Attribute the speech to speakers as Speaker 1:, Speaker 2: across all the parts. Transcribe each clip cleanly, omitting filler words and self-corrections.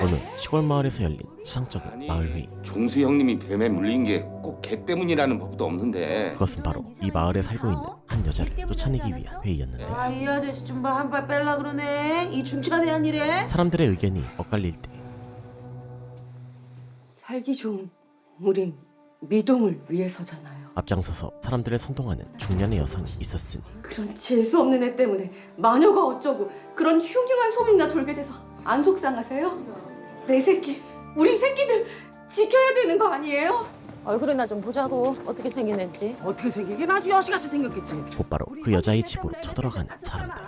Speaker 1: 어느 시골 마을에서 열린 수상쩍은 마을 회의.
Speaker 2: 종수 형님이 뱀에 물린 게 꼭 걔 때문이라는 법도 없는데.
Speaker 1: 그것은 바로 이 마을에 살고 있는 한 여자를 쫓아내기 위한 회의였는데,
Speaker 3: 아, 이 아저씨 좀 봐, 한 발 뺄라 그러네. 이 중치가 대한 일에.
Speaker 1: 사람들의 의견이 엇갈릴 때
Speaker 4: 살기 좋은 우리 미동을 위해서잖아요.
Speaker 1: 앞장서서 사람들을 선동하는 중년의 여성이 있었으니
Speaker 4: 그런 재수 없는 애 때문에 마녀가 어쩌고 그런 흉흉한 소문이나 돌게 돼서 안 속상하세요? 내 새끼, 우리 새끼들 지켜야 되는 거 아니에요?
Speaker 3: 얼굴이나 좀 보자고. 어떻게 생긴 애지?
Speaker 5: 어떻게 생기긴 아주 여시같이 생겼겠지.
Speaker 1: 곧바로 그 여자의 집으로 쳐들어가는 사람들.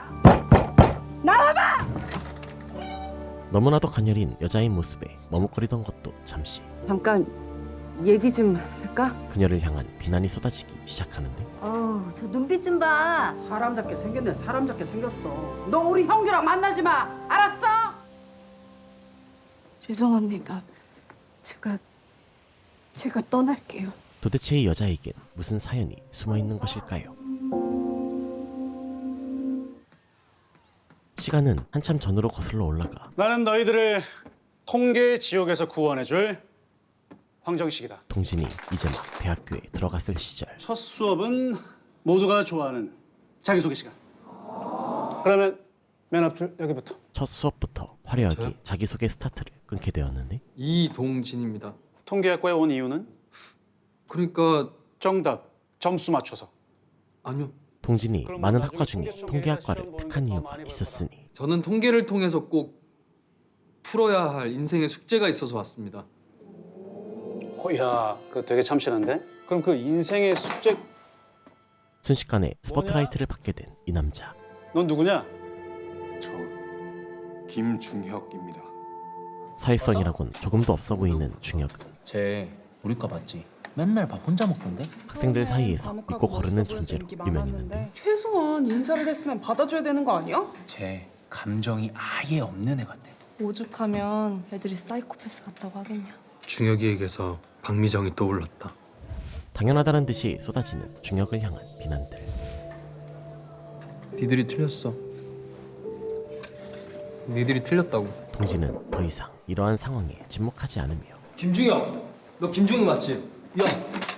Speaker 4: 나와봐!
Speaker 1: 너무나도 가녀린 여자의 모습에 머뭇거리던 것도 잠시.
Speaker 4: 잠깐 얘기 좀 할까?
Speaker 1: 그녀를 향한 비난이 쏟아지기 시작하는데,
Speaker 3: 저 눈빛 좀 봐.
Speaker 5: 사람답게 생겼네. 사람답게 생겼어. 너 우리 형규랑 만나지 마. 알았어?
Speaker 6: 죄송합니다. 제가 떠날게요.
Speaker 1: 도대체 이 여자에겐 무슨 사연이 숨어있는 것일까요? 시간은 한참 전으로 거슬러 올라가
Speaker 7: 나는 너희들을 통계의 지옥에서 구원해줄 황정식이다.
Speaker 1: 동진이 이제 막 대학교에 들어갔을 시절,
Speaker 7: 첫 수업은 모두가 좋아하는 자기소개 시간. 그러면 맨 앞줄 여기부터.
Speaker 1: 첫 수업부터 화려하게 자기소개 스타트를 끊게 되었는데,
Speaker 8: 이동진입니다.
Speaker 7: 통계학과에 온 이유는?
Speaker 8: 그러니까
Speaker 7: 정답, 점수 맞춰서.
Speaker 8: 아니요.
Speaker 1: 동진이
Speaker 7: 그럼
Speaker 1: 많은
Speaker 7: 나중에
Speaker 1: 학과 중에
Speaker 7: 통계
Speaker 1: 통계학과를
Speaker 7: 시험 보는
Speaker 1: 택한
Speaker 7: 거
Speaker 1: 이유가
Speaker 7: 많이 봤다.
Speaker 1: 있었으니
Speaker 8: 저는 통계를 통해서 꼭 풀어야 할 인생의 숙제가 있어서 왔습니다.
Speaker 7: 야, 그거 되게 참신한데? 그럼 그 인생의 숙제,
Speaker 1: 순식간에 스포트라이트를 받게 된 이 남자.
Speaker 7: 넌 누구냐?
Speaker 9: 저 김중혁입니다.
Speaker 1: 사회성이라곤 조금도 없어 보이는 중혁은
Speaker 10: 쟤 우리 과 맞지? 맨날 밥 혼자 먹던데?
Speaker 1: 학생들 사이에서 믿고 거르는 존재로 유명했는데,
Speaker 6: 최소한 인사를 했으면 받아줘야 되는 거 아니야?
Speaker 10: 쟤 감정이 아예 없는 애 같아.
Speaker 6: 오죽하면 애들이 사이코패스 같다고 하겠냐.
Speaker 8: 중혁이에게서 박미정이 떠올랐다.
Speaker 1: 당연하다는 듯이 쏟아지는 중혁을 향한 비난들.
Speaker 8: 니들이 틀렸어. 니들이 틀렸다고.
Speaker 1: 동진은 더 이상 이러한 상황에 침묵하지 않으며
Speaker 8: 김중혁! 너 김중혁 맞지?
Speaker 11: 야,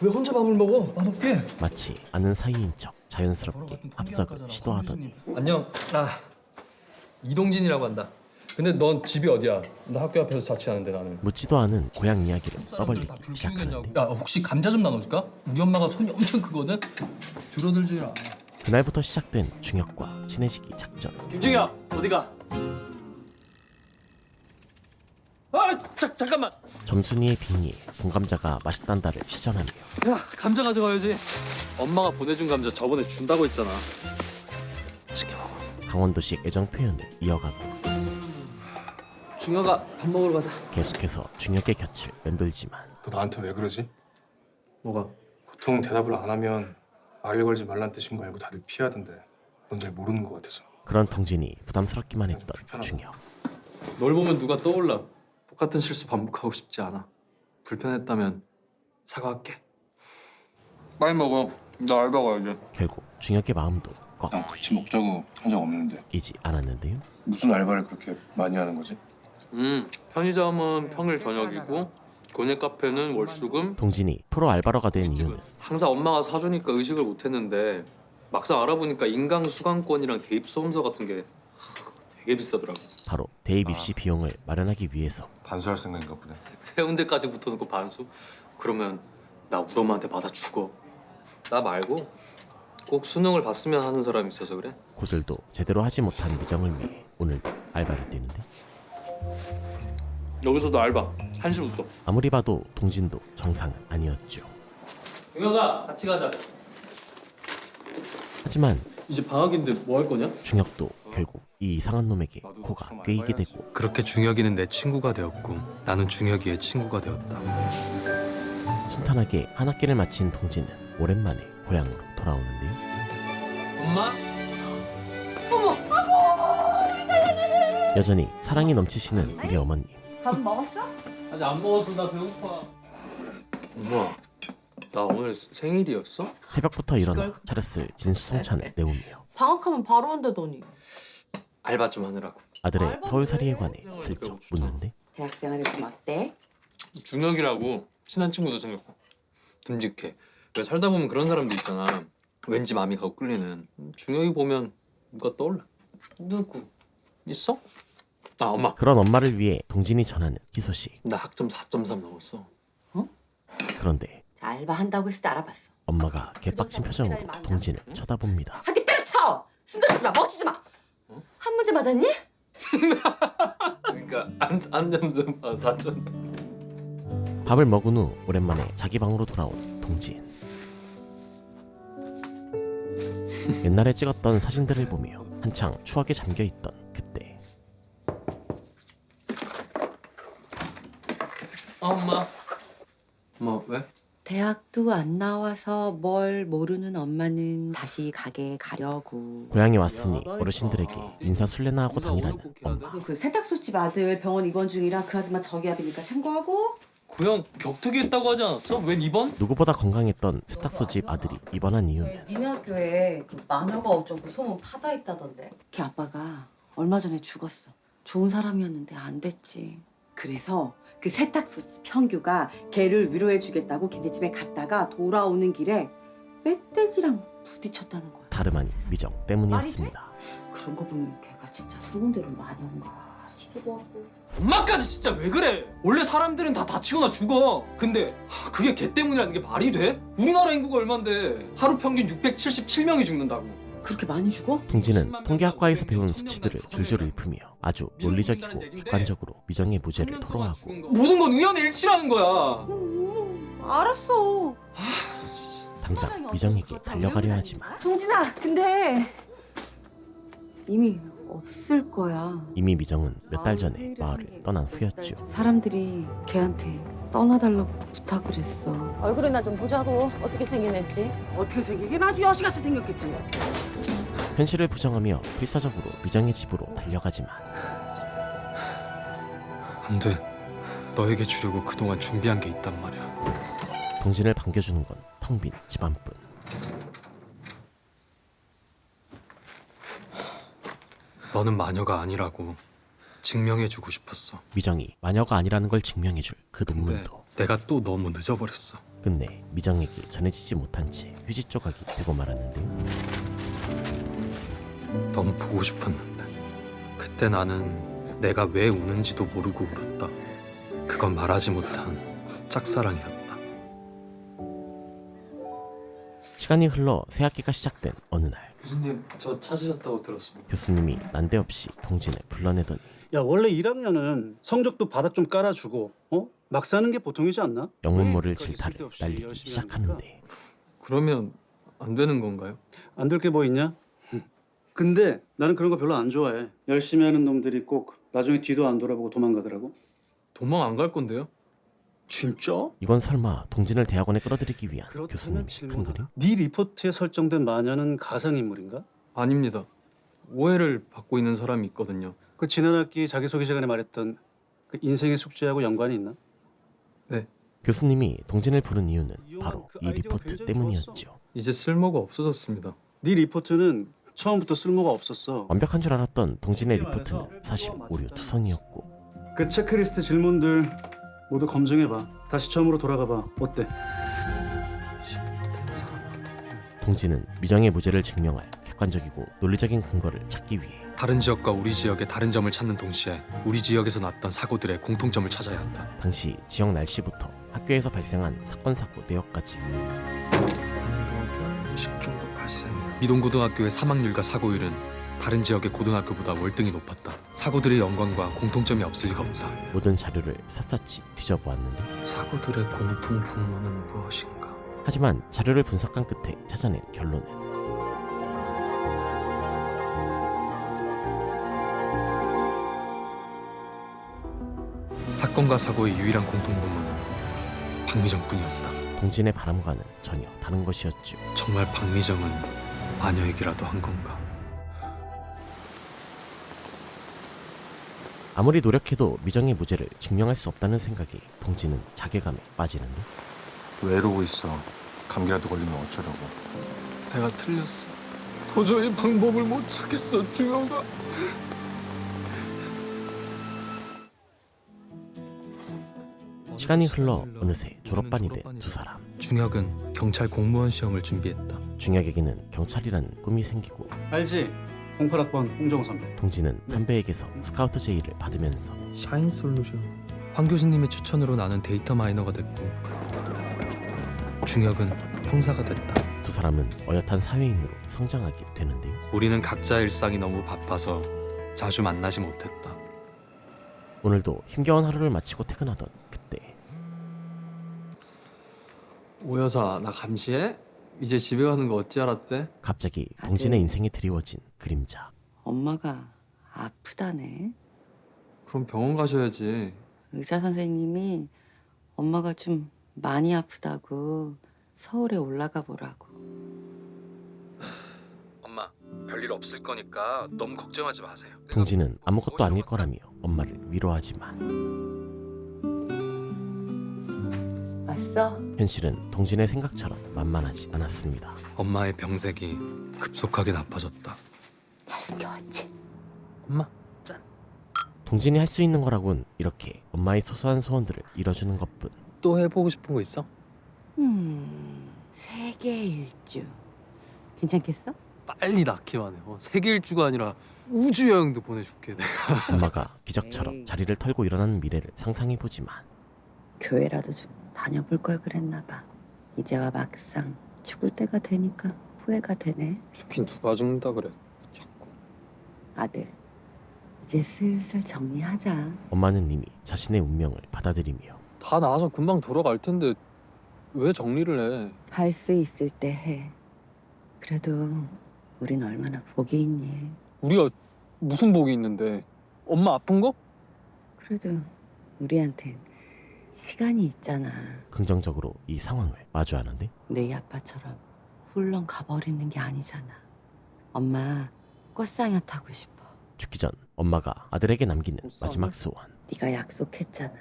Speaker 11: 왜 혼자 밥을 먹어? 맛없게.
Speaker 1: 마치 아는 사이인 척 자연스럽게 합석을 시도하더니
Speaker 8: 안녕. 나 이동진이라고 한다. 근데 넌 집이 어디야? 나 학교 앞에서 자취하는데 나는.
Speaker 1: 묻지도 않은 고향 이야기를 떠벌리기 시작하는데,
Speaker 8: 야 혹시 감자 좀 나눠줄까? 우리 엄마가 손이 엄청 크거든? 줄어들지 않아.
Speaker 1: 그날부터 시작된 중혁과 친해지기 작전.
Speaker 8: 김중혁 어디가? 아 잠깐만.
Speaker 1: 점순이의 빙의에 동감자가 맛있단다를 시전하며
Speaker 8: 야 감자 가져가야지. 엄마가 보내준 감자 저번에 준다고 했잖아. 맛있게 먹어.
Speaker 1: 강원도식 애정 표현을 이어가고
Speaker 8: 중혁아 밥 먹으러 가자.
Speaker 1: 계속해서 중혁의 곁을 맴돌지만
Speaker 9: 너 나한테 왜 그러지?
Speaker 8: 뭐가?
Speaker 9: 보통 대답을 안 하면 말을 걸지 말란 뜻인 거 알고 다들 피하던데 넌 잘 모르는 것 같아서.
Speaker 1: 그런 동진이 부담스럽기만 했던
Speaker 9: 불편하다.
Speaker 1: 중혁.
Speaker 8: 널 보면 누가 떠올라. 똑같은 실수 반복하고 싶지 않아. 불편했다면 사과할게. 빨리 먹어. 나 알바 가야 돼.
Speaker 1: 결국 중혁의 마음도 꽉
Speaker 9: 난 같이 먹자고 한 적 없는데
Speaker 1: 끼지 않았는데요.
Speaker 9: 무슨 알바를 그렇게 많이 하는 거지?
Speaker 8: 편의점은 평일 저녁이고 고액 카페는 월수금.
Speaker 1: 동진이 프로 알바로가 된 이유는
Speaker 8: 항상 엄마가 사주니까 의식을 못했는데 막상 알아보니까 인강 수강권이랑 대입 수험서 같은 게 되게 비싸더라고.
Speaker 1: 바로 대입 입시 비용을 마련하기 위해서
Speaker 9: 반수할 생각인가 보네.
Speaker 8: 해운대까지 붙어놓고 반수? 그러면 나 우리 엄마한테 받아 죽어. 나 말고 꼭 수능을 봤으면 하는 사람이 있어서 그래.
Speaker 1: 고졸도 제대로 하지 못한 미정을 위해 오늘도 알바를 뛰는데,
Speaker 8: 여기서도 알바. 1시부터.
Speaker 1: 아무리 봐도 동진도 정상은 아니었죠.
Speaker 8: 중혁아 같이 가자.
Speaker 1: 하지만
Speaker 8: 이제 방학인데 뭐 할 거냐?
Speaker 1: 중혁도 결국 이 이상한 놈에게 코가 꿰이게 되고,
Speaker 8: 그렇게 중혁이는 내 친구가 되었고 나는 중혁이의 친구가 되었다.
Speaker 1: 순탄하게 한 학기를 마친 동진은 오랜만에 고향으로 돌아오는데요.
Speaker 8: 엄마?
Speaker 1: 여전히 사랑이 넘치시는 우리 어머님.
Speaker 3: 밥 먹었어?
Speaker 8: 아직 안 먹었어. 나 배고파. 우와, 나 오늘 생일이었어?
Speaker 1: 새벽부터 일어나 차렸을 진수성찬을 내우며
Speaker 3: 방학하면 바로 온다더니.
Speaker 8: 알바 좀 하느라고.
Speaker 1: 아들의 서울살이에 관해 슬쩍 묻는데,
Speaker 3: 대학 생활이 좀 어때?
Speaker 8: 중혁이라고 친한 친구도 생겼고 듬직해. 왜 살다 보면 그런 사람도 있잖아. 왠지 마음이 가고 끌리는. 중혁이 보면 누가 떠올라. 누구? 있어? 아, 엄마.
Speaker 1: 그런 엄마를 위해 동진이 전하는 희소식.
Speaker 8: 나 학점 4.3 넘었어.
Speaker 1: 그런데
Speaker 3: 자, 알바 한다고 했을 때 알아봤어.
Speaker 1: 엄마가 개빡친 표정으로 동진을 쳐다봅니다.
Speaker 3: 학교 때려쳐! 숨도 쉬지 마, 먹지도 마! 한 문제 맞았니?
Speaker 8: 그러니까 안 점점 4점.
Speaker 1: 밥을 먹은 후 오랜만에 자기 방으로 돌아온 동진. 옛날에 찍었던 사진들을 보며 한창 추억에 잠겨있던 그때.
Speaker 8: 엄마. 엄마 왜?
Speaker 3: 대학도 안 나와서 뭘 모르는 엄마는 다시 가게 가려고.
Speaker 1: 고향에 왔으니 어르신들에게 인사술래나 하고 다니라는 엄마.
Speaker 4: 그 세탁소집 아들 병원 입원 중이라 그 아줌마 저기압이니까 참고하고.
Speaker 8: 고향 격투기 했다고 하지 않았어? 웬 입원?
Speaker 1: 누구보다 건강했던 세탁소집 아들이 입원한 이유는
Speaker 4: 니네 학교에 그 마녀가 어쩌고 소문 파다 있다던데.
Speaker 3: 걔 아빠가 얼마 전에 죽었어. 좋은 사람이었는데 안 됐지.
Speaker 4: 그래서 그 세탁소집 형규가 걔를 위로해주겠다고 걔네 집에 갔다가 돌아오는 길에 멧돼지랑 부딪혔다는 거야.
Speaker 1: 다름 아닌 미정 때문이었습니다.
Speaker 3: 그런 거 보면 걔가 진짜 소문대로 마녀인가 싶기도 하고.
Speaker 8: 엄마까지 진짜 왜 그래? 원래 사람들은 다 다치거나 죽어. 근데 그게 걔 때문이라는 게 말이 돼? 우리나라 인구가 얼만데 하루 평균 677명이 죽는다고.
Speaker 3: 그렇게 많이 죽어?
Speaker 1: 동진은 통계학과에서 배운 수치들을 줄줄 읊으며 아주 논리적이고 객관적으로 미정의 무죄를 토로하고
Speaker 8: 모든 건 우연의 일치라는 거야.
Speaker 4: 알았어.
Speaker 1: 당장 미정에게 달려가려 하지만
Speaker 4: 동진아, 근데 이미 없을 거야.
Speaker 1: 이미 미정은 몇 달 전에 마을을 떠난 후였죠.
Speaker 3: 사람들이 걔한테 떠나달라고 부탁을 했어.
Speaker 12: 얼굴이나 좀 보자고. 어떻게 생긴 애지?
Speaker 5: 어떻게 생기긴 아주 여시같이 생겼겠지.
Speaker 1: 현실을 부정하며 필사적으로 미정의 집으로 달려가지만
Speaker 8: 안 돼. 너에게 주려고 그동안 준비한 게 있단 말이야.
Speaker 1: 동진을 반겨주는 건 텅 빈 집안뿐.
Speaker 8: 너는 마녀가 아니라고 증명해주고 싶었어.
Speaker 1: 미정이 마녀가 아니라는 걸 증명해줄 그 논문도
Speaker 8: 내가 또 너무 늦어버렸어.
Speaker 1: 끝내 미정에게 전해지지 못한 채 휴지 조각이 되고 말았는데요.
Speaker 8: 너무 보고 싶었는데 그때 나는 내가 왜 우는지도 모르고 울었다. 그건 말하지 못한 짝사랑이었다.
Speaker 1: 시간이 흘러 새학기가 시작된 어느 날
Speaker 8: 교수님, 저 찾으셨다고 들었습니다.
Speaker 1: 교수님이 난데없이 동진을 불러내더니
Speaker 7: 야 원래 1학년은 성적도 바닥 좀 깔아주고 막 사는 게 보통이지 않나?
Speaker 1: 영문 모를
Speaker 7: 왜 그렇게
Speaker 1: 질타를
Speaker 7: 쓸데없이
Speaker 1: 날리기
Speaker 7: 열심히
Speaker 1: 시작하는데
Speaker 8: 그러면 안 되는 건가요?
Speaker 7: 안 될 게 뭐 있냐? 근데 나는 그런 거 별로 안 좋아해. 열심히 하는 놈들이 꼭 나중에 뒤도 안 돌아보고 도망가더라고.
Speaker 8: 도망 안 갈 건데요?
Speaker 7: 진짜?
Speaker 1: 이건 설마 동진을 대학원에 끌어들이기 위한
Speaker 7: 그렇다면
Speaker 1: 교수님의 큰
Speaker 7: 질문하라.
Speaker 1: 그림?
Speaker 7: 네 리포트에 설정된 마녀는 가상인물인가?
Speaker 8: 아닙니다. 오해를 받고 있는 사람이 있거든요.
Speaker 7: 그 지난 학기 자기소개 시간에 말했던 그 인생의 숙제하고 연관이 있나?
Speaker 1: 교수님이 동진을 부른 이유는 바로
Speaker 7: 그
Speaker 1: 이
Speaker 7: 아이디어가
Speaker 1: 리포트
Speaker 7: 굉장히
Speaker 1: 때문이었죠.
Speaker 8: 이제 쓸모가 없어졌습니다.
Speaker 7: 네 리포트는 처음부터 쓸모가 없었어.
Speaker 1: 완벽한 줄 알았던 동진의 리포트는 사실 오류투성이었고
Speaker 7: 그 체크리스트 질문들 모두 검증해봐. 다시 처음으로 돌아가봐. 어때?
Speaker 1: 동진은 미정의 무죄를 증명할 객관적이고 논리적인 근거를 찾기 위해
Speaker 8: 다른 지역과 우리 지역의 다른 점을 찾는 동시에 우리 지역에서 났던 사고들의 공통점을 찾아야 한다.
Speaker 1: 당시 지역 날씨부터 학교에서 발생한 사건 사고 내역까지
Speaker 8: 한도별 식중독 발생. 미동고등학교의 사망률과 사고율은 다른 지역의 고등학교보다 월등히 높았다. 사고들의 연관과 공통점이 없을 리가 없다.
Speaker 1: 모든 자료를 샅샅이 뒤져보았는데
Speaker 8: 사고들의 공통 분모는 무엇인가?
Speaker 1: 하지만 자료를 분석한 끝에 찾아낸 결론은
Speaker 8: 사건과 사고의 유일한 공통 분모는 박미정뿐이었다.
Speaker 1: 동진의 바람과는 전혀 다른 것이었죠.
Speaker 8: 정말 박미정은 마녀이기라도 한 건가?
Speaker 1: 아무리 노력해도 미정의 무죄를 증명할 수 없다는 생각에 동진은 자괴감에 빠지는데
Speaker 9: 왜 이러고 있어? 감기라도 걸리면 어쩌려고?
Speaker 8: 내가 틀렸어. 도저히 방법을 못 찾겠어, 중혁아.
Speaker 1: 시간이 흘러 어느새 졸업반이 된 두 사람.
Speaker 13: 중혁은 경찰 공무원 시험을 준비했다.
Speaker 1: 중혁에게는 경찰이라는 꿈이 생기고
Speaker 7: 알지? 08학번 홍정호 선배.
Speaker 1: 동진은 선배에게서 스카우트 제의를 받으면서
Speaker 13: 샤인솔루션. 황 교수님의 추천으로 나는 데이터 마이너가 됐고 중혁은 형사가 됐다.
Speaker 1: 두 사람은 어엿한 사회인으로 성장하게 되는데요.
Speaker 13: 우리는 각자의 일상이 너무 바빠서 자주 만나지 못했다.
Speaker 1: 오늘도 힘겨운 하루를 마치고 퇴근하던 그때
Speaker 8: 오 여사 나 감시해? 이제 집에 가는 거 어찌 알았대?
Speaker 1: 갑자기 동진의 인생에 드리워진 그림자.
Speaker 3: 엄마가 아프다네.
Speaker 8: 그럼 병원 가셔야지.
Speaker 3: 의사 선생님이 엄마가 좀 많이 아프다고 서울에 올라가 보라고.
Speaker 13: 엄마, 별일 없을 거니까 너무 걱정하지 마세요.
Speaker 1: 동진은 아무것도 아닐 거라며 엄마를 위로하지만
Speaker 3: 왔어?
Speaker 1: 현실은 동진의 생각처럼 만만하지 않았습니다.
Speaker 13: 엄마의 병색이 급속하게 나빠졌다.
Speaker 3: 잘 숨겨왔지?
Speaker 13: 엄마,
Speaker 1: 동진이 할 수 있는 거라곤 이렇게 엄마의 소소한 소원들을 이뤄주는 것뿐.
Speaker 13: 또 해보고 싶은 거 있어?
Speaker 3: 세계 일주 괜찮겠어?
Speaker 8: 빨리 낳기만 해. 세계 일주가 아니라 우주 여행도 보내줄게. 내가.
Speaker 1: 엄마가 기적처럼 자리를 털고 일어나는 미래를 상상해보지만
Speaker 3: 교회라도 좀 다녀볼 걸 그랬나 봐. 이제와 막상 죽을 때가 되니까 후회가 되네.
Speaker 8: 죽긴 누가 죽는다 그래. 자꾸.
Speaker 3: 아들, 이제 슬슬 정리하자.
Speaker 1: 엄마는 이미 자신의 운명을 받아들이며
Speaker 8: 다 나아서 금방 돌아갈 텐데 왜 정리를 해?
Speaker 3: 할 수 있을 때 해. 그래도 우린 얼마나 복이 있니.
Speaker 8: 우리가 무슨 복이 있는데? 엄마 아픈 거?
Speaker 3: 그래도 우리한텐 시간이 있잖아.
Speaker 1: 긍정적으로 이 상황을 마주하는데
Speaker 3: 내 아빠처럼 훌렁 가버리는 게 아니잖아. 엄마 꽃상여 타고 싶어.
Speaker 1: 죽기 전 엄마가 아들에게 남기는 마지막 소원.
Speaker 3: 네가 약속했잖아.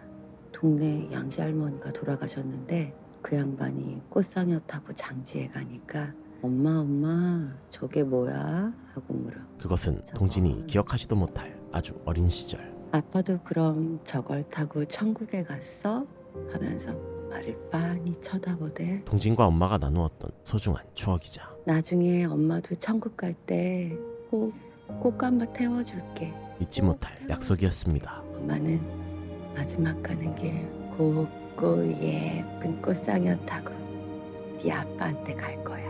Speaker 3: 동네 양지 할머니가 돌아가셨는데 그 양반이 꽃상여 타고 장지에 가니까 엄마 저게 뭐야? 하고 물어.
Speaker 1: 그것은 동진이 기억하지도 못할 아주 어린 시절.
Speaker 3: 아빠도 그럼 저걸 타고 천국에 갔어? 하면서 말을 빤히 쳐다보대.
Speaker 1: 동진과 엄마가 나누었던 소중한 추억이자
Speaker 3: 나중에 엄마도 천국 갈 때 꼭 꽃감바 태워줄게.
Speaker 1: 잊지 못할 약속이었습니다.
Speaker 3: 엄마는 마지막 가는 길 곱고 예쁜 꽃상여 타고 네 아빠한테 갈 거야.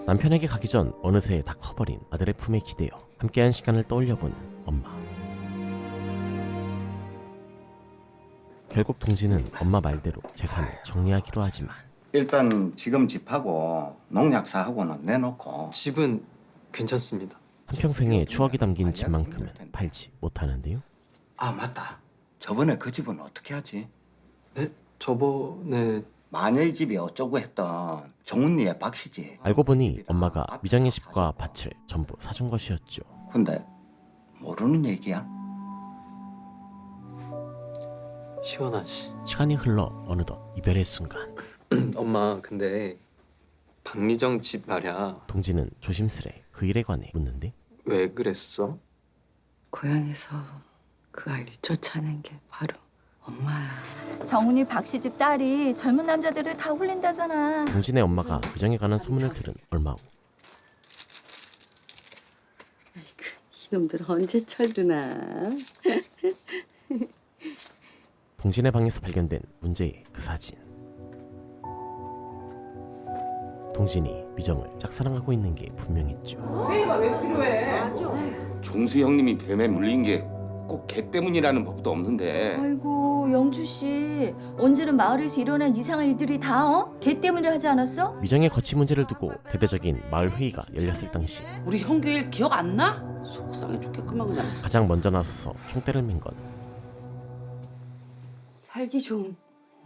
Speaker 1: 남편에게 가기 전 어느새 다 커버린 아들의 품에 기대어 함께한 시간을 떠올려보는 엄마. 결국 동진은 엄마 말대로 재산을 정리하기로 하지만
Speaker 2: 일단 지금 집하고 농약사하고는 내놓고.
Speaker 8: 집은 괜찮습니다.
Speaker 1: 한평생의 추억이 담긴 집만큼은 팔지 못하는데요.
Speaker 2: 아 맞다. 저번에 그 집은 어떻게 하지?
Speaker 8: 네? 저번에
Speaker 2: 마녀의 집이 어쩌고 했던 정훈이의 박 씨지.
Speaker 1: 알고 보니 엄마가 미정의 집과 밭을 전부 사준 것이었죠.
Speaker 2: 근데 모르는 얘기야?
Speaker 8: 시원하지.
Speaker 1: 시간이 흘러 어느덧 이별의 순간
Speaker 8: 엄마 근데 박미정 집 말이야.
Speaker 1: 동진은 조심스레 그 일에 관해 묻는데
Speaker 8: 왜 그랬어?
Speaker 3: 고향에서 그 아이를 쫓아낸 게 바로 엄마야.
Speaker 14: 정훈이 박씨 집 딸이 젊은 남자들을 다 홀린다잖아.
Speaker 1: 동진의 엄마가 미정에 관한 소문을 들은 얼마 후
Speaker 3: 이놈들 언제 철드나.
Speaker 1: 동진의 방에서 발견된 문제의 그 사진. 동진이 미정을 짝사랑하고 있는 게 분명했죠.
Speaker 5: 회의가 왜 필요해?
Speaker 2: 종수 형님이 뱀에 물린 게 꼭 걔 때문이라는 법도 없는데.
Speaker 14: 아이고 영주 씨, 언제는 마을에서 일어난 이상한 일들이 다 걔 때문이라 하지 않았어?
Speaker 1: 미정의 거취 문제를 두고 대대적인 마을 회의가 열렸을 당시
Speaker 5: 우리 형규 일 기억 안 나? 속상해 죽겠구만 그냥.
Speaker 1: 가장 먼저 나서서 총대를 맨 건
Speaker 4: 살기 좋은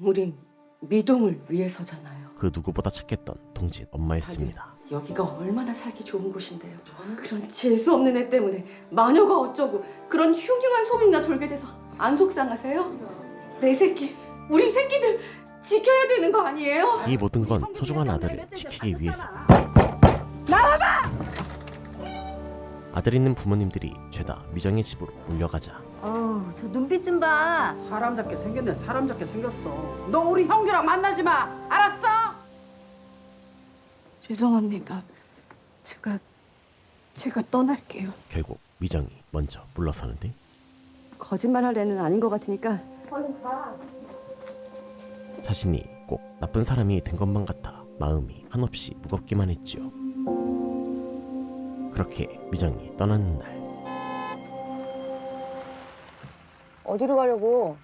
Speaker 4: 우린 미동을 위해서잖아요.
Speaker 1: 그 누구보다 착했던 동진 엄마였습니다.
Speaker 4: 여기가 얼마나 살기 좋은 곳인데요. 그런 재수 없는 애 때문에 마녀가 어쩌고 그런 흉흉한 소문이나 돌게 돼서 안 속상하세요? 내 새끼, 우리 새끼들 지켜야 되는 거 아니에요?
Speaker 1: 이 모든 건 소중한 아들을 지키기 위해서.
Speaker 4: 나와봐!
Speaker 1: 아들 있는 부모님들이 죄다 미정의 집으로 몰려가자
Speaker 14: 저 눈빛 좀 봐.
Speaker 5: 사람 잡게 생겼네. 사람 잡게 생겼어. 너 우리 형규랑 만나지 마. 알았어?
Speaker 6: 죄송합니다. 제가 떠날게요.
Speaker 1: 결국 미정이 먼저 물러서는데
Speaker 4: 거짓말할 애는 아닌 것 같으니까
Speaker 1: 자신이 꼭 나쁜 사람이 된 것만 같아 마음이 한없이 무겁기만 했지요. 그렇게 미정이 떠나는 날
Speaker 3: 어디로 가려고?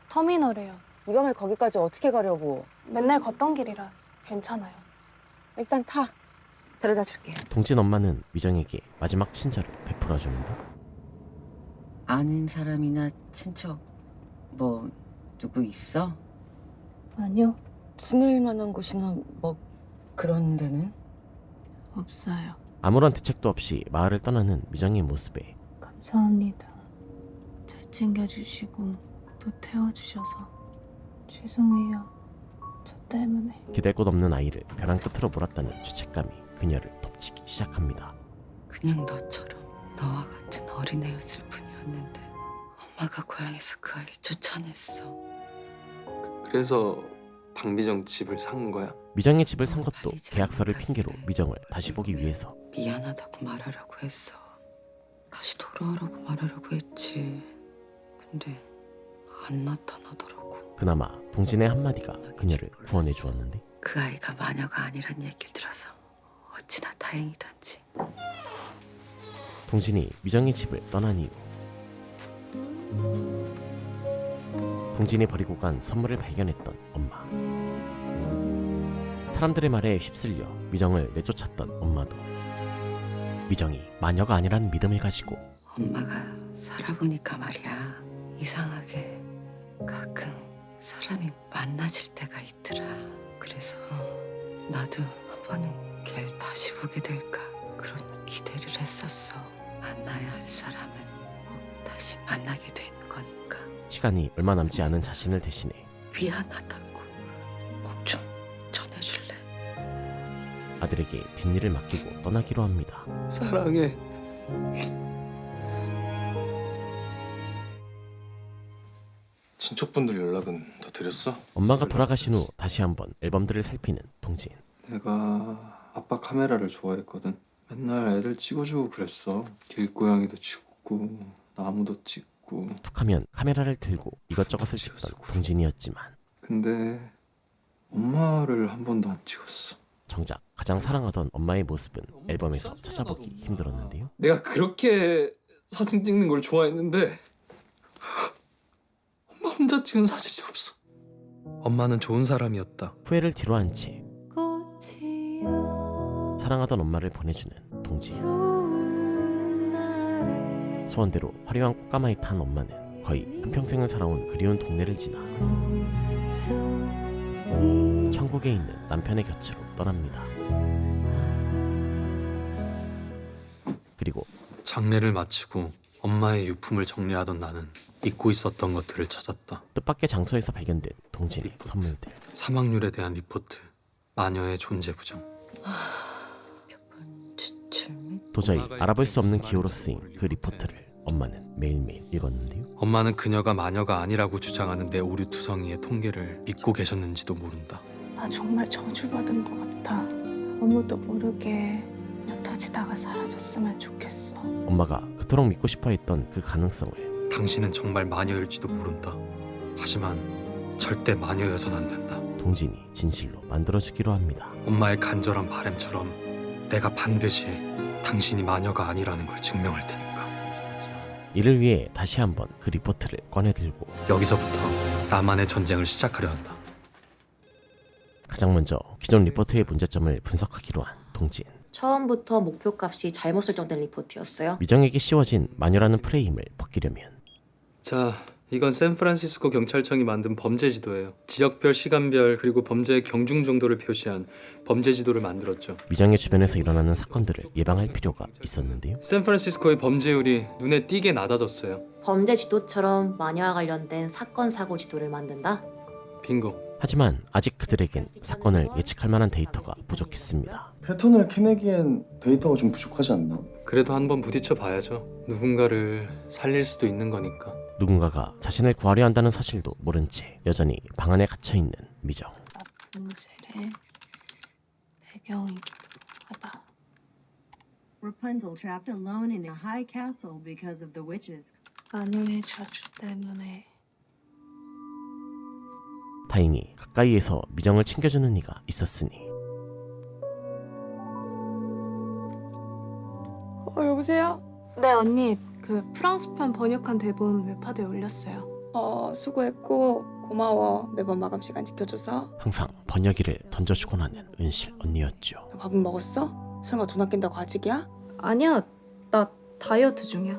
Speaker 6: 터미널에요.
Speaker 3: 이 밤에 거기까지 어떻게 가려고?
Speaker 6: 맨날 걷던 길이라 괜찮아요.
Speaker 3: 일단 타. 데려다 줄게.
Speaker 1: 동진 엄마는 미정에게 마지막 친절을 베풀어주는데
Speaker 3: 아는 사람이나 친척 뭐 누구 있어?
Speaker 6: 아니요.
Speaker 3: 지낼 만한 곳이나 뭐 그런 데는?
Speaker 6: 없어요.
Speaker 1: 아무런 대책도 없이 마을을 떠나는 미정의 모습에
Speaker 6: 감사합니다. 잘 챙겨주시고 또 태워주셔서 죄송해요. 저 때문에.
Speaker 1: 기댈 곳 없는 아이를 벼랑 끝으로 몰았다는 죄책감이 그녀를 덮치기 시작합니다.
Speaker 3: 그냥 너처럼 너와 같은 어린애였을 뿐이었는데 엄마가 고향에서 그 아이를 쫓아냈어.
Speaker 9: 그래서 박미정 집을 산 거야?
Speaker 1: 미정의 집을 산 것도 계약서를 핑계로 미정을 다시 보기 위해서.
Speaker 3: 미안하다고 말하라고 했어. 다시 돌아오라고 말하라고 했지. 근데 안 나타나더라고.
Speaker 1: 그나마 동진의 한마디가 그녀를 구원해 주었는데
Speaker 3: 그 아이가 마녀가 아니란 얘기를 들어서 어찌나 다행이던지.
Speaker 1: 동진이 미정의 집을 떠난 이후 동진이 버리고 간 선물을 발견했던 엄마. 사람들의 말에 휩쓸려 미정을 내쫓았던 엄마도 미정이 마녀가 아니란 믿음을 가지고
Speaker 3: 엄마가 살아보니까 말이야, 이상하게 가끔 사람이 많아질 때가 있더라. 그래서 나도 한 번은 걔를 다시 보게 될까 그런 기대를 했었어. 만나야 할 사람은 꼭 다시 만나게 되는 거니까.
Speaker 1: 시간이 얼마 남지 않은 자신을 대신해
Speaker 3: 미안하다고 꼭 좀 전해줄래?
Speaker 1: 아들에게 뒷일을 맡기고 떠나기로 합니다.
Speaker 9: 사랑해. 친척분들 연락은 다 드렸어?
Speaker 1: 엄마가 돌아가신 후 다시 한번 앨범들을 살피는 동진.
Speaker 8: 내가 아빠 카메라를 좋아했거든. 맨날 애들 찍어주고 그랬어. 길고양이도 찍고 나무도 찍고.
Speaker 1: 툭하면 카메라를 들고 이것저것을 찍던 동진이었지만
Speaker 8: 근데 엄마를 한 번도 안 찍었어.
Speaker 1: 정작 가장 사랑하던 엄마의 모습은 앨범에서 찾아보기 힘들었는데요.
Speaker 8: 내가 그렇게 사진 찍는 걸 좋아했는데 엄마 혼자 찍은 사진이 없어.
Speaker 13: 엄마는 좋은 사람이었다.
Speaker 1: 후회를 뒤로한 채 사랑하던 엄마를 보내주는 동진. 소원대로 화려한 꽃가마에 탄 엄마는 거의 한평생을 살아온 그리운 동네를 지나 천국에 있는 남편의 곁으로 떠납니다. 그리고
Speaker 13: 장례를 마치고 엄마의 유품을 정리하던 나는 잊고 있었던 것들을 찾았다.
Speaker 1: 뜻밖의 장소에서 발견된 동진의 선물들.
Speaker 13: 사망률에 대한 리포트, 마녀의 존재 부정.
Speaker 1: 도저히 알아볼 수 없는 기호로 쓰인 그 리포트를 엄마는 매일매일 읽었는데요.
Speaker 13: 엄마는 그녀가 마녀가 아니라고 주장하는 내 오류투성이의 통계를 믿고 계셨는지도 모른다.
Speaker 6: 나 정말 저주받은 것 같아. 아무도 모르게 옅어지다가 사라졌으면 좋겠어.
Speaker 1: 엄마가 그토록 믿고 싶어했던 그 가능성을
Speaker 13: 당신은 정말 마녀일지도 모른다. 하지만 절대 마녀여선 안 된다.
Speaker 1: 동진이 진실로 만들어주기로 합니다.
Speaker 13: 엄마의 간절한 바람처럼 내가 반드시 당신이 마녀가 아니라는 걸 증명할 테니까.
Speaker 1: 이를 위해 다시 한번 그 리포트를 꺼내들고
Speaker 13: 여기서부터 나만의 전쟁을 시작하려 한다.
Speaker 1: 가장 먼저 기존 리포트의 문제점을 분석하기로 한 동진.
Speaker 15: 처음부터 목표값이 잘못 설정된 리포트였어요.
Speaker 1: 미정에게 씌워진 마녀라는 프레임을 벗기려면
Speaker 8: 자, 이건 샌프란시스코 경찰청이 만든 범죄 지도예요. 지역별, 시간별, 그리고 범죄의 경중 정도를 표시한 범죄 지도를 만들었죠.
Speaker 1: 미정의 주변에서 일어나는 사건들을 예방할 필요가 있었는데요.
Speaker 8: 샌프란시스코의 범죄율이 눈에 띄게 낮아졌어요.
Speaker 15: 범죄 지도처럼 마녀와 관련된 사건 사고 지도를 만든다?
Speaker 8: 빙고.
Speaker 1: 하지만 아직 그들에겐 사건을 예측할 만한 데이터가 부족했습니다.
Speaker 9: 패턴을 캐내기엔 데이터가 좀 부족하지 않나?
Speaker 13: 그래도 한번 부딪혀 봐야죠. 누군가를 살릴 수도 있는 거니까.
Speaker 1: 누군가가 자신을 구하려 한다는 사실도 모른 채 여전히 방 안에 갇혀있는 미정.
Speaker 6: 문제의 배경이기도 하다.
Speaker 16: Rapunzel trapped alone in a high castle because of the witches.
Speaker 6: 마녀의 자주 때문에.
Speaker 1: 다행히 가까이에서 미정을 챙겨주는 이가 있었으니.
Speaker 6: 여보세요? 네 언니, 그 프랑스판 번역한 대본 웹하드에 올렸어요.
Speaker 17: 수고했고 고마워. 매번 마감 시간 지켜줘서.
Speaker 1: 항상 번역기를 던져주곤 하는 은실 언니였죠.
Speaker 17: 밥은 먹었어? 설마 돈 아낀다고 아직이야?
Speaker 6: 아니야, 나 다이어트 중이야.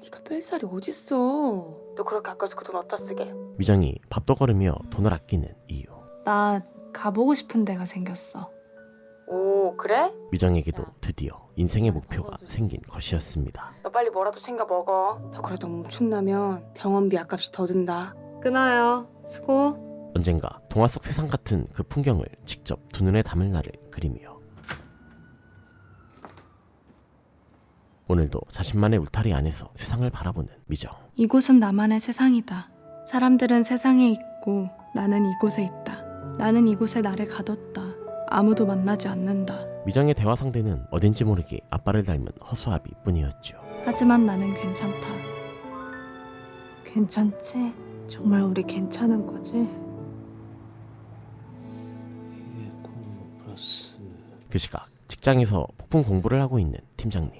Speaker 17: 네가 뺄살이 어딨어. 너 그렇게 아껴서 그 돈 어디다 쓰게?
Speaker 1: 미정이 밥도 거르며 돈을 아끼는 이유.
Speaker 6: 나 가보고 싶은 데가 생겼어.
Speaker 17: 오 그래?
Speaker 1: 미정에게도 드디어 인생의 목표가 생긴 것이었습니다.
Speaker 17: 너 빨리 뭐라도 챙겨 먹어. 너 그러다 엄청나면 병원비 아깝이 더 든다.
Speaker 6: 끊어요. 수고.
Speaker 1: 언젠가 동화 속 세상 같은 그 풍경을 직접 두 눈에 담을 날을 그리며 오늘도 자신만의 울타리 안에서 세상을 바라보는 미정.
Speaker 6: 이곳은 나만의 세상이다. 사람들은 세상에 있고 나는 이곳에 있다. 나는 이곳에 나를 가뒀다. 아무도 만나지 않는다.
Speaker 1: 미정의 대화 상대는 어딘지 모르게 아빠를 닮은 허수아비 뿐이었죠.
Speaker 6: 하지만 나는 괜찮다. 괜찮지? 정말 우리 괜찮은 거지?
Speaker 1: 그 시각 직장에서 폭풍 공부를 하고 있는 팀장님.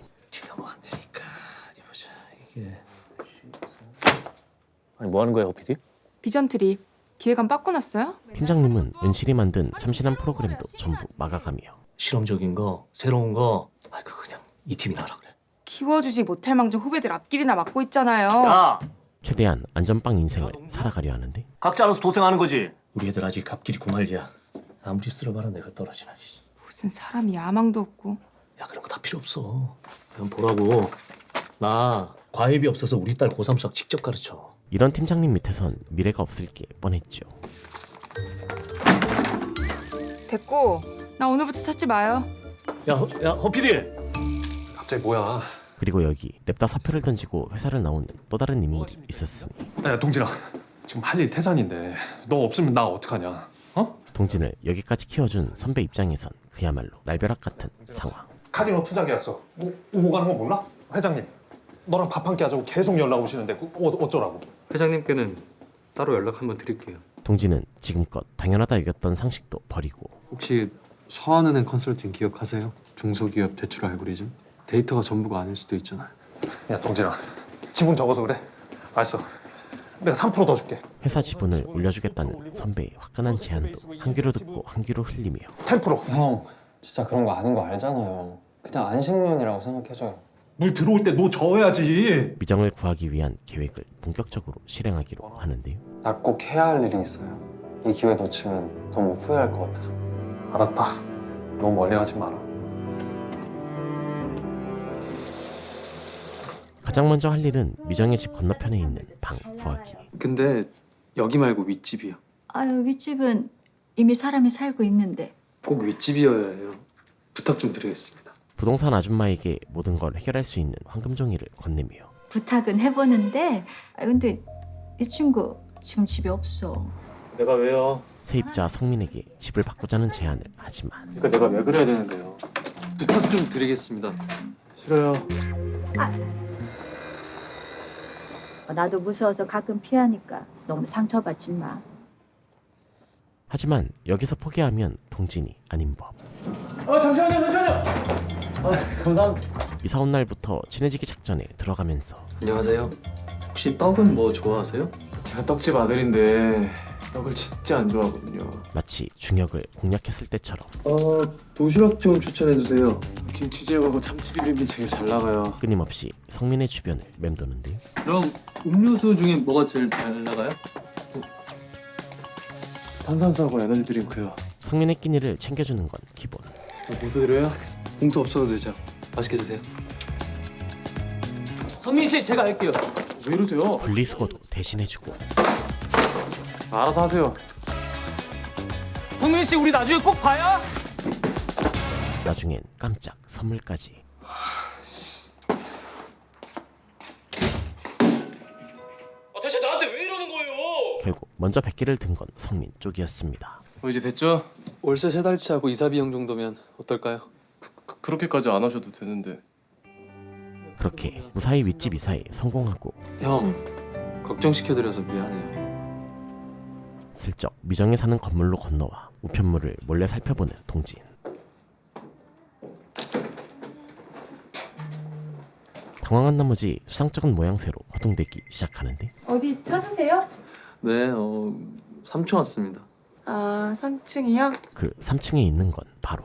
Speaker 10: 아니 뭐 하는 거야, 허피디?
Speaker 17: 비전 트립 기획안 바꿔놨어요?
Speaker 1: 팀장님은 은실이 만든 참신한 프로그램도 전부 막아가며
Speaker 10: 실험적인 거, 새로운 거, 그거 그냥 이 팀이나 하라 그래.
Speaker 17: 키워주지 못할 망정 후배들 앞길이나 맡고 있잖아요.
Speaker 10: 야!
Speaker 1: 최대한 안전빵 인생을 살아가려 하는데
Speaker 10: 각자 알아서 도생하는 거지. 우리 애들 아직 앞길이 구말리야. 아무리 쓸어봐라 내가 떨어지나.
Speaker 17: 무슨 사람이 야망도 없고.
Speaker 10: 야 그런 거 다 필요 없어. 그냥 보라고. 나 과외비 없어서 우리 딸 고3 수학 직접 가르쳐.
Speaker 1: 이런 팀장님 밑에선 미래가 없을 게 뻔했죠.
Speaker 17: 됐고 나 오늘부터 찾지 마요.
Speaker 10: 야 허피디.
Speaker 9: 갑자기 뭐야?
Speaker 1: 그리고 여기 냅다 사표를 던지고 회사를 나오는 또 다른 인물이 있었으니.
Speaker 9: 야 동진아, 지금 할 일 태산인데 너 없으면 나 어떡하냐?
Speaker 1: 동진을 여기까지 키워준 선배 입장에선 그야말로 날벼락 같은 상황.
Speaker 9: 카지노 투자 계약서 오고 가는 거 몰라? 회장님 너랑 밥 한 끼 하자고 계속 연락 오시는데 어쩌라고?
Speaker 13: 회장님께는 따로 연락 한번 드릴게요.
Speaker 1: 동진은 지금껏 당연하다 여겼던 상식도 버리고.
Speaker 13: 혹시 서한은행 컨설팅 기억하세요? 중소기업 대출 알고리즘? 데이터가 전부가 아닐 수도 있잖아요.
Speaker 9: 야 동진아, 지분 적어서 그래? 알았어, 내가 3% 더 줄게.
Speaker 1: 회사 지분을 올려주겠다는 선배의 화끈한 제안도 한 귀로 듣고 한 귀로 흘리며
Speaker 9: 10%.
Speaker 13: 형, 진짜 그런 거 아는 거 알잖아요. 그냥 안식년이라고 생각해줘요.
Speaker 9: 물 들어올 때 너 저어야지.
Speaker 1: 미정을 구하기 위한 계획을 본격적으로 실행하기로 하는데요.
Speaker 13: 나 꼭 해야 할 일이 있어요. 이 기회 놓치면 너무 후회할 것 같아서.
Speaker 9: 알았다, 너무 멀리 가지 마라.
Speaker 1: 가장 먼저 할 일은 미정의 집 건너편에 있는 방 구하기.
Speaker 13: 근데 여기 말고 윗집이요.
Speaker 14: 아유, 윗집은 이미 사람이 살고 있는데.
Speaker 13: 꼭 윗집이어야 해요. 부탁 좀 드리겠습니다.
Speaker 1: 부동산 아줌마에게 모든 걸 해결할 수 있는 황금종이를 건네며.
Speaker 14: 부탁은 해보는데, 근데 이 친구 지금 집에 없어.
Speaker 13: 내가 왜요?
Speaker 1: 세입자 성민에게 집을 바꾸자는 제안을 하지만.
Speaker 13: 그러니까 내가 왜 그래야 되는데요? 부탁 좀 드리겠습니다. 싫어요.
Speaker 14: 나도 무서워서 가끔 피하니까 너무 상처받지 마.
Speaker 1: 하지만 여기서 포기하면 동진이 아닌 법.
Speaker 10: 잠시만요. 감사합니다.
Speaker 1: 이사 온 날부터 친해지기 작전에 들어가면서.
Speaker 13: 안녕하세요. 혹시 떡은 뭐 좋아하세요? 제가 떡집 아들인데 떡을 진짜 안 좋아하거든요.
Speaker 1: 마치 중역을 공략했을 때처럼.
Speaker 13: 도시락 좀 추천해주세요. 김치제육하고 참치 비빔이 제일 잘 나가요.
Speaker 1: 끊임없이 성민의 주변을 맴도는데요.
Speaker 13: 그럼 음료수 중에 뭐가 제일 잘 나가요? 탄산수하고 에너지 드링크요.
Speaker 1: 성민의 끼니를 챙겨주는 건 기본.
Speaker 13: 뭐 드려요? 봉투 없어도 되죠. 맛있게 드세요. 성민 씨, 제가 할게요. 왜 이러세요?
Speaker 1: 분리수거도 대신해주고.
Speaker 13: 알아서 하세요.
Speaker 8: 성민 씨 우리 나중에 꼭 봐요.
Speaker 1: 나중엔 깜짝 선물까지.
Speaker 13: 대체 나한테 왜 이러는 거예요?
Speaker 1: 결국 먼저 백기를 든 건 성민 쪽이었습니다.
Speaker 13: 이제 됐죠? 월세 3달치 하고 이사 비용 정도면 어떨까요? 그렇게까지 안 하셔도 되는데.
Speaker 1: 그렇게 무사히 윗집 이사에 성공하고
Speaker 13: 형, 걱정시켜드려서 미안해요.
Speaker 1: 슬쩍 미정에 사는 건물로 건너와 우편물을 몰래 살펴보는 동진. 당황한 나머지 수상쩍은 모양새로 허둥대기 시작하는데
Speaker 17: 어디 찾으세요?
Speaker 13: 네, 3층 왔습니다.
Speaker 17: 아, 3층이요?
Speaker 1: 그 3층에 있는 건 바로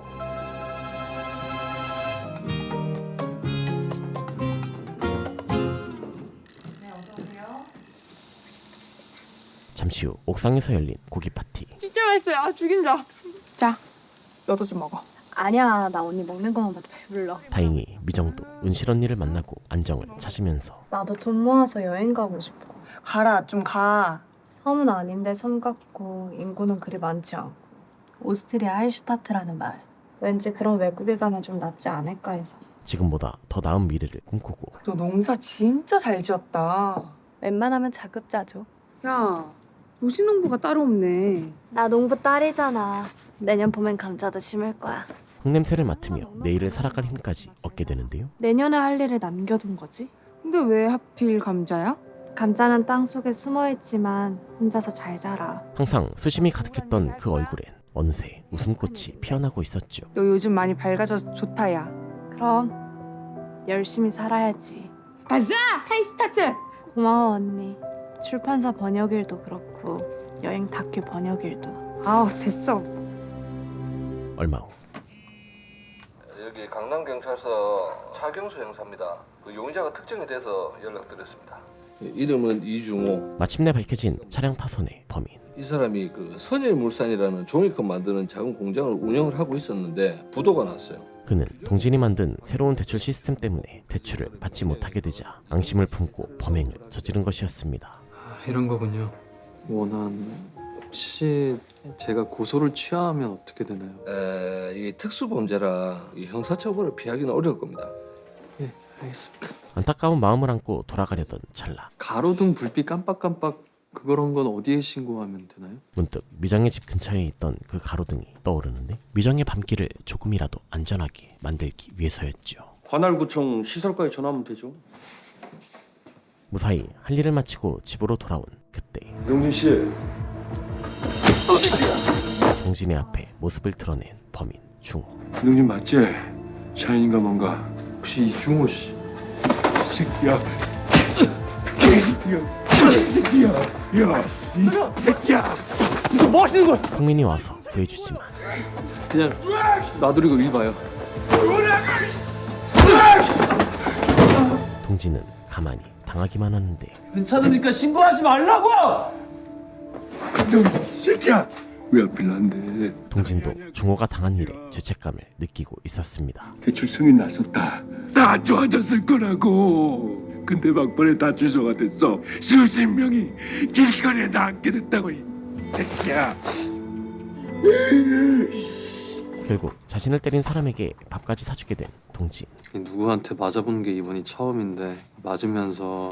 Speaker 1: 잠시 후 옥상에서 열린 고기 파티.
Speaker 18: 진짜 맛있어요. 아, 죽인다. 자, 너도 좀 먹어.
Speaker 6: 아니야, 나 언니 먹는 것만 봐도 배불러.
Speaker 1: 다행히 미정도 은실 언니를 만나고 안정을 찾으면서
Speaker 6: 나도 돈 모아서 여행 가고 싶어.
Speaker 18: 가라, 좀 가.
Speaker 6: 섬은 아닌데 섬 같고 인구는 그리 많지 않고 오스트리아 할슈타트라는 마을. 왠지 그런 외국에 가면 좀 낫지 않을까 해서.
Speaker 1: 지금보다 더 나은 미래를 꿈꾸고
Speaker 18: 너 농사 진짜 잘 지었다.
Speaker 6: 웬만하면 자급자족.
Speaker 17: 야, 도시농부가 따로 없네.
Speaker 6: 나 농부 딸이잖아. 내년 봄엔 감자도 심을 거야.
Speaker 1: 흙냄새를 맡으며 내일을 살아갈 힘까지 얻게 되는데요.
Speaker 6: 내년에 할 일을 남겨둔 거지.
Speaker 17: 근데 왜 하필 감자야?
Speaker 6: 감자는 땅속에 숨어있지만 혼자서 잘 자라.
Speaker 1: 항상 수심이 가득했던 그 얼굴엔 어느새 웃음꽃이 피어나고 있었죠.
Speaker 17: 너 요즘 많이 밝아져서 좋다, 야.
Speaker 6: 그럼 열심히 살아야지.
Speaker 18: 가자! 할스타트!
Speaker 6: 고마워 언니. 출판사 번역일도 그렇고 여행 다큐 번역일도.
Speaker 17: 아우, 됐어.
Speaker 1: 얼마 후
Speaker 19: 여기 강남경찰서 차경수 형사입니다. 그 용의자가 특정이 돼서 연락드렸습니다. 이름은 이중호.
Speaker 1: 마침내 밝혀진 차량 파손의 범인.
Speaker 19: 이 사람이 그 선일물산이라는 종이컵 만드는 작은 공장을 운영을 하고 있었는데 부도가 났어요.
Speaker 1: 그는 동진이 만든 새로운 대출 시스템 때문에 대출을 받지 못하게 되자 앙심을 품고 범행을 저지른 것이었습니다.
Speaker 13: 이런 거군요. 원한 혹시 제가 고소를 취하하면 어떻게 되나요?
Speaker 19: 이 특수범죄라 이 형사처벌을 피하기는 어려울 겁니다.
Speaker 13: 예, 알겠습니다.
Speaker 1: 안타까운 마음을 안고 돌아가려던 찰나
Speaker 13: 가로등 불빛 깜빡깜빡 그런 건 어디에 신고하면 되나요?
Speaker 1: 문득 미정의 집 근처에 있던 그 가로등이 떠오르는데 미정의 밤길을 조금이라도 안전하게 만들기 위해서였죠.
Speaker 20: 관할구청 시설과에 전화하면 되죠.
Speaker 1: 무사히 할 일을 마치고 집으로 돌아온 그때
Speaker 20: 용진 씨.
Speaker 1: 동진의 앞에 모습을 드러낸 범인 중호.
Speaker 20: 용진 맞지? 샤인인가 뭔가.
Speaker 13: 혹시 이중호 씨?
Speaker 20: 새끼야. 새끼야. 야, 이 새끼야.
Speaker 13: 너 뭐 하시는 거야?
Speaker 1: 성민이 와서 구해주지만
Speaker 13: 그냥 놔두리고 일 봐요.
Speaker 1: 동진은 가만히 당하기만 하는데
Speaker 13: 괜찮으니까 신고하지 말라고!
Speaker 20: 너 새끼야. 왜 하필 난데?
Speaker 1: 동진도 중호가 당한 일에 죄책감을 느끼고 있었습니다.
Speaker 20: 대출 승인 났었다. 다 좋아졌을 거라고. 근데 막판에 다 취소가 됐어. 수십 명이 길거리에 나앉게 됐다고. 이 새끼야.
Speaker 1: 결국 자신을 때린 사람에게 밥까지 사주게 된 동진.
Speaker 13: 누구한테 맞아본 게 이번이 처음인데 맞으면서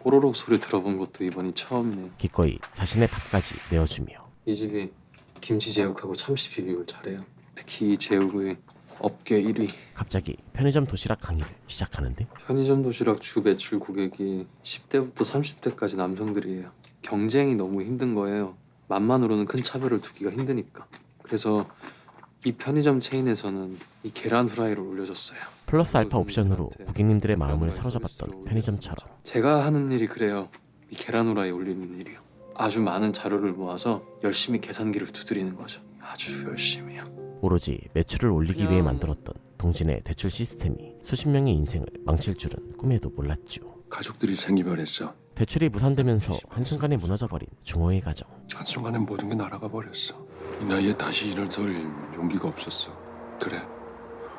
Speaker 13: 꼬로록 소리 들어본 것도 이번이 처음이네.
Speaker 1: 기꺼이 자신의 밥까지 내어주며
Speaker 13: 이 집이 김치 제육하고 참치 비빔을 잘해요. 특히 이 제육의 업계 1위.
Speaker 1: 갑자기 편의점 도시락 강의를 시작하는데
Speaker 13: 편의점 도시락 주 매출 고객이 10대부터 30대까지 남성들이에요. 경쟁이 너무 힘든 거예요. 맛만으로는 큰 차별을 두기가 힘드니까. 그래서 이 편의점 체인에서는 이 계란 후라이를 올려줬어요.
Speaker 1: 플러스 알파 옵션으로 고객님들의 마음을 사로잡았던 편의점처럼
Speaker 13: 제가 하는 일이 그래요. 이 계란 후라이 올리는 일이요. 아주 많은 자료를 모아서 열심히 계산기를 두드리는 거죠. 아주 열심히요.
Speaker 1: 오로지 매출을 올리기 위해 만들었던 동진의 대출 시스템이 수십 명의 인생을 망칠 줄은 꿈에도 몰랐죠.
Speaker 20: 가족들이 생기면 했어.
Speaker 1: 대출이 무산되면서 한순간에 무너져버린 중호의 가정.
Speaker 20: 한순간에 모든 게 날아가 버렸어. 이 나이에 다시 일어설 용기가 없었어. 그래,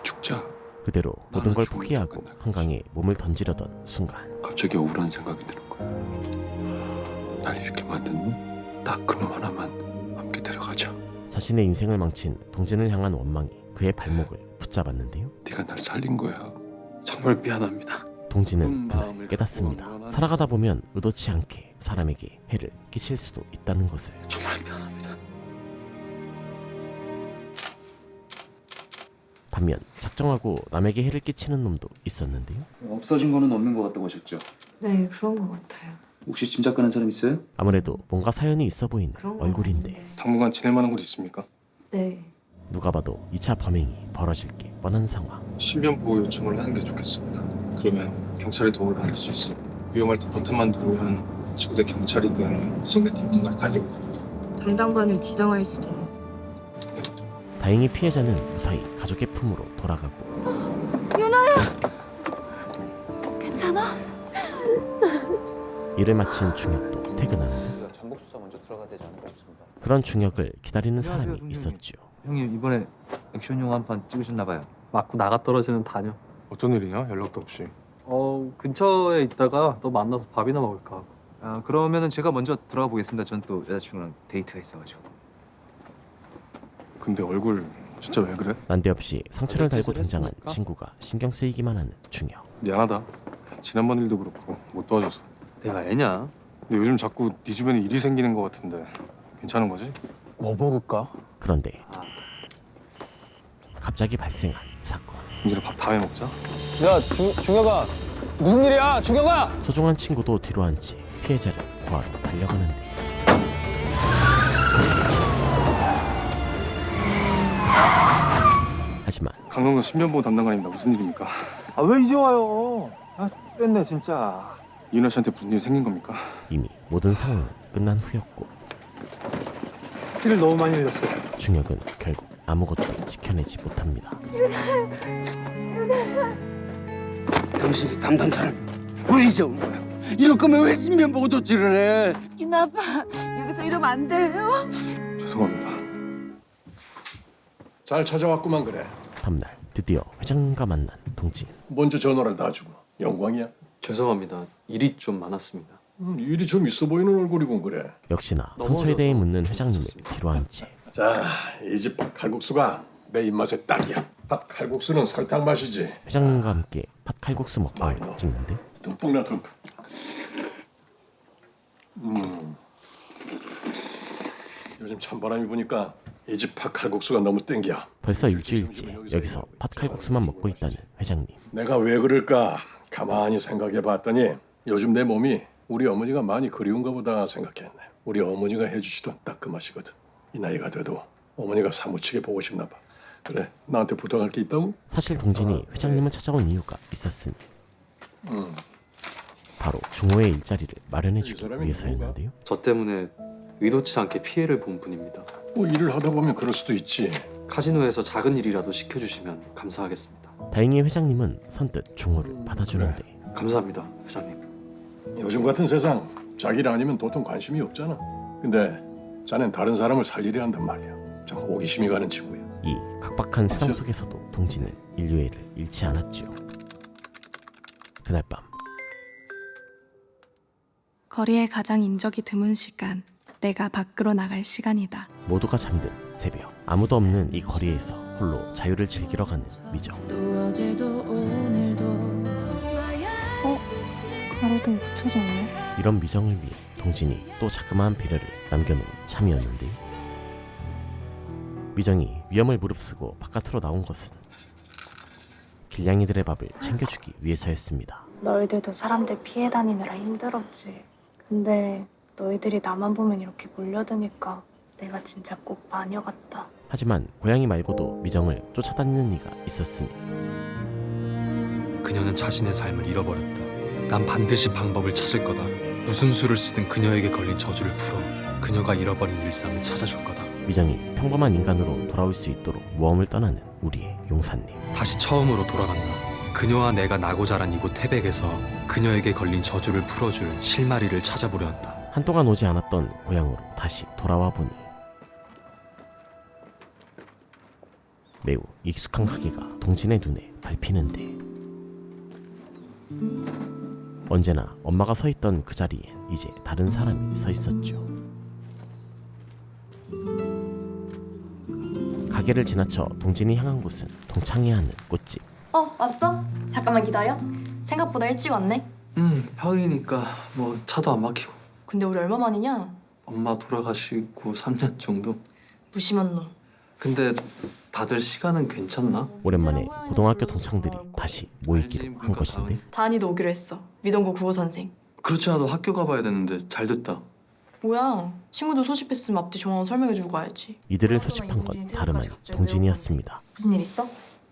Speaker 20: 죽자.
Speaker 1: 그대로 모든 걸 포기하고 한강에 몸을 던지려던 순간
Speaker 20: 갑자기 억울한 생각이 드는 거야. 날 이렇게 만든 놈? 딱 그놈 하나만 함께 데려가자.
Speaker 1: 자신의 인생을 망친 동진을 향한 원망이 그의 발목을 붙잡았는데요.
Speaker 19: 네가 날 살린 거야.
Speaker 13: 정말 미안합니다.
Speaker 1: 동진은 그날 깨닫습니다. 살아가다 보면 의도치 않게 사람에게 해를 끼칠 수도 있다는 것을.
Speaker 13: 정말 미안합니다.
Speaker 1: 반면 작정하고 남에게 해를 끼치는 놈도 있었는데요.
Speaker 21: 없어진 거는 없는 것 같다고 하셨죠?
Speaker 3: 네, 그런 것 같아요.
Speaker 21: 혹시 짐작 가는 사람 있어요?
Speaker 1: 아무래도 뭔가 사연이 있어 보이는 얼굴인데
Speaker 9: 당분간 지낼 만한 곳 있습니까?
Speaker 3: 네.
Speaker 1: 누가 봐도 2차 범행이 벌어질 게 뻔한 상황.
Speaker 9: 신변 보호 요청을 하는 게 좋겠습니다. 그러면 경찰의 도움을 받을 수 있어. 위험할 때 버튼만 누르면 지구대 경찰이든 승배팀이든 날 달리고.
Speaker 3: 담당관을 지정할 수도 있어.
Speaker 1: 다행히 피해자는 무사히 가족의 품으로 돌아가고.
Speaker 4: 유나야! 괜찮아?
Speaker 1: 일을 마친 중혁도 퇴근하는데
Speaker 11: 전복 수사 먼저 들어가야 되지 않을까 싶습니다.
Speaker 1: 그런 중혁을 기다리는 사람이 있었죠.
Speaker 11: 형님 이번에 액션 영화 한 판 찍으셨나 봐요.
Speaker 8: 맞고 나가 떨어지는 다녀.
Speaker 9: 어쩐 일이냐? 연락도 없이.
Speaker 8: 근처에 있다가 너 만나서 밥이나 먹을까 하고.
Speaker 11: 아 그러면은 제가 먼저 들어가 보겠습니다. 전 또 여자친구랑 데이트가 있어가지고.
Speaker 9: 근데 얼굴 진짜 왜 그래?
Speaker 1: 난데없이 상처를 달고 등장한 친구가 신경 쓰이기만 하는 중혁.
Speaker 9: 미안하다. 지난번 일도 그렇고 못 도와줘서.
Speaker 13: 내가 애냐?
Speaker 9: 근데 요즘 자꾸 네 주변에 일이 생기는 것 같은데 괜찮은 거지?
Speaker 8: 뭐 먹을까?
Speaker 1: 그런데 갑자기 발생한 사건.
Speaker 9: 민준아 밥 다음에 먹자.
Speaker 8: 야, 중혁아. 무슨 일이야, 중혁아!
Speaker 1: 소중한 친구도 뒤로 한 채 피해자를 구하러 달려가는데 하지만
Speaker 9: 강동도 신변보호 담당관입니다. 무슨 일입니까?
Speaker 8: 아, 왜 이제 와요? 아, 뺐네, 진짜.
Speaker 9: 이윤아 씨한테 무슨 일이 생긴 겁니까?
Speaker 1: 이미 모든 상황은 끝난 후였고
Speaker 8: 피를 너무 많이 흘렸어.
Speaker 1: 중혁은 결국 아무것도 지켜내지 못합니다.
Speaker 2: 당신이 담당 사람이 왜 이제 온 거야? 이럴 거면 왜 신변보호 조치를 해?
Speaker 4: 유나 아빠, 여기서 이러면 안 돼요?
Speaker 9: 죄송합니다.
Speaker 20: 잘 찾아왔구만 그래.
Speaker 1: 다음날 드디어 회장님과 만난 동진.
Speaker 20: 먼저 전화를 다 주고 영광이야.
Speaker 13: 죄송합니다. 일이 좀 많았습니다.
Speaker 20: 일이 좀 있어 보이는 얼굴이군 그래.
Speaker 1: 역시나 상처에 대해 묻는 회장님을 뒤로 한 채
Speaker 20: 자, 이 집 팥칼국수가 내 입맛에 딱이야. 팥칼국수는 설탕 맛이지.
Speaker 1: 회장님과 함께 팥칼국수 먹방을 찍는데
Speaker 20: 듬뿍 나 듬뿍. 요즘 찬바람이 부니까 이 집 팥칼국수가 너무 땡겨.
Speaker 1: 벌써 일주일째 여기서 팥칼국수만 먹고 있다는 회장님.
Speaker 20: 내가 왜 그럴까 가만히 생각해봤더니 요즘 내 몸이 우리 어머니가 많이 그리운가 보다 생각했네. 우리 어머니가 해주시던 딱 그 맛이거든. 이 나이가 돼도 어머니가 사무치게 보고 싶나 봐. 그래, 나한테 부탁할 게 있다고?
Speaker 1: 사실 동진이 회장님을 찾아온 이유가 있었으니 바로 중호의 일자리를 마련해주기 위해서였는데요.
Speaker 13: 저 때문에 의도치 않게 피해를 본 분입니다.
Speaker 20: 뭐 일을 하다 보면 그럴 수도 있지.
Speaker 13: 카지노에서 작은 일이라도 시켜주시면 감사하겠습니다.
Speaker 1: 다행히 회장님은 선뜻 중호를 받아주는데
Speaker 13: 감사합니다, 회장님.
Speaker 20: 요즘 같은 세상 자기 일 아니면 도통 관심이 없잖아. 근데 자넨 다른 사람을 살리려 한단 말이야. 참 호기심이 가는 친구야.
Speaker 1: 이 각박한 세상 속에서도 동진은 인류애를 잃지 않았죠. 그날 밤
Speaker 6: 거리에 가장 인적이 드문 시간. 내가 밖으로 나갈 시간이다.
Speaker 1: 모두가 잠든 새벽. 아무도 없는 이 거리에서 홀로 자유를 즐기러 가는 미정.
Speaker 6: 가로등 붙여졌네.
Speaker 1: 이런 미정을 위해 동진이 또 자그마한 배려를 남겨놓은 참이었는데 미정이 위험을 무릅쓰고 바깥으로 나온 것은 길냥이들의 밥을 챙겨주기 위해서였습니다.
Speaker 6: 너희들도 사람들 피해 다니느라 힘들었지. 근데 너희들이 나만 보면 이렇게 몰려드니까 내가 진짜 꼭 마녀 같다.
Speaker 1: 하지만 고양이 말고도 미정을 쫓아다니는 이가 있었으니
Speaker 8: 그녀는 자신의 삶을 잃어버렸다. 난 반드시 방법을 찾을 거다. 무슨 수를 쓰든 그녀에게 걸린 저주를 풀어 그녀가 잃어버린 일상을 찾아줄 거다.
Speaker 1: 미정이 평범한 인간으로 돌아올 수 있도록 모험을 떠나는 우리의 용사님.
Speaker 8: 다시 처음으로 돌아간다. 그녀와 내가 나고 자란 이곳 태백에서 그녀에게 걸린 저주를 풀어줄 실마리를 찾아보려 한다.
Speaker 1: 한동안 오지 않았던 고향으로 다시 돌아와 보니 매우 익숙한 가게가 동진의 눈에 밟히는데 언제나 엄마가 서 있던 그 자리엔 이제 다른 사람이 서 있었죠. 가게를 지나쳐 동진이 향한 곳은 동창해야 하는 꽃집.
Speaker 6: 왔어? 잠깐만 기다려. 생각보다 일찍 왔네.
Speaker 13: 평일이니까 뭐 차도 안 막히고.
Speaker 6: 근데 우리 얼마 만이냐?
Speaker 13: 엄마 돌아가시고 3년 정도.
Speaker 6: 무심한 놈.
Speaker 13: 근데 다들 시간은 괜찮나?
Speaker 1: 오랜만에 고등학교 동창들이 다시 모이기로 한 것인데
Speaker 6: 다은이도 오기로 했어. 미동고 국어 선생.
Speaker 13: 그렇지 않아도 학교 가봐야 되는데 잘 됐다.
Speaker 6: 뭐야? 친구도 소집했으면 앞뒤 정황 설명해주고 가야지.
Speaker 1: 이들을 소집한 건 다름 아닌 동진이었습니다.
Speaker 6: 무슨 일 있어?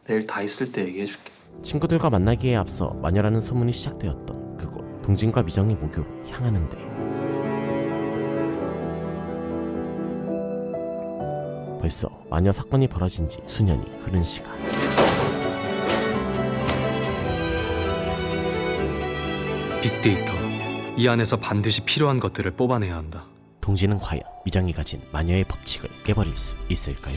Speaker 13: 내일 다 있을 때 얘기해줄게.
Speaker 1: 친구들과 만나기에 앞서 마녀라는 소문이 시작되었던 그곳. 동진과 미정이 모교로 향하는데 벌써 마녀 사건이 벌어진 지 수년이 흐른 시간.
Speaker 12: 빅데이터. 이 안에서 반드시 필요한 것들을 뽑아내야 한다.
Speaker 1: 동진은 과연 미정이 가진 마녀의 법칙을 깨버릴 수 있을까요?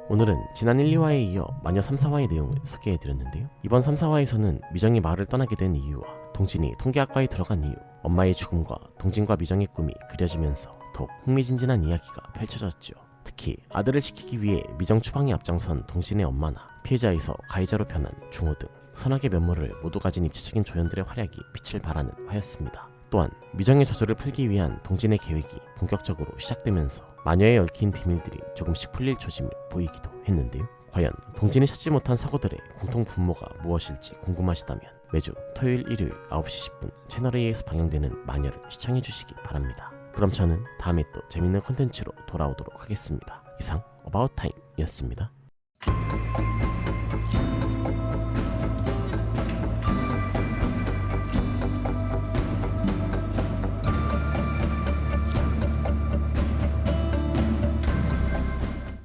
Speaker 1: 오늘은 지난 1, 2화에 이어 마녀 3, 4화의 내용을 소개해드렸는데요. 이번 3, 4화에서는 미정이 마을을 떠나게 된 이유와 동진이 통계학과에 들어간 이유, 엄마의 죽음과 동진과 미정의 꿈이 그려지면서 더욱 흥미진진한 이야기가 펼쳐졌죠. 특히 아들을 지키기 위해 미정 추방에 앞장선 동진의 엄마나 피해자에서 가해자로 변한 중호 등 선악의 면모를 모두 가진 입체적인 조연들의 활약이 빛을 발하는 화였습니다. 또한 미정의 저주를 풀기 위한 동진의 계획이 본격적으로 시작되면서 마녀에 얽힌 비밀들이 조금씩 풀릴 조짐을 보이기도 했는데요. 과연 동진이 찾지 못한 사고들의 공통 분모가 무엇일지 궁금하시다면 매주 토요일, 일요일 9시 10분 채널A에서 방영되는 마녀를 시청해주시기 바랍니다. 그럼 저는 다음에 또 재밌는 컨텐츠로 돌아오도록 하겠습니다. 이상 어바웃타임이었습니다.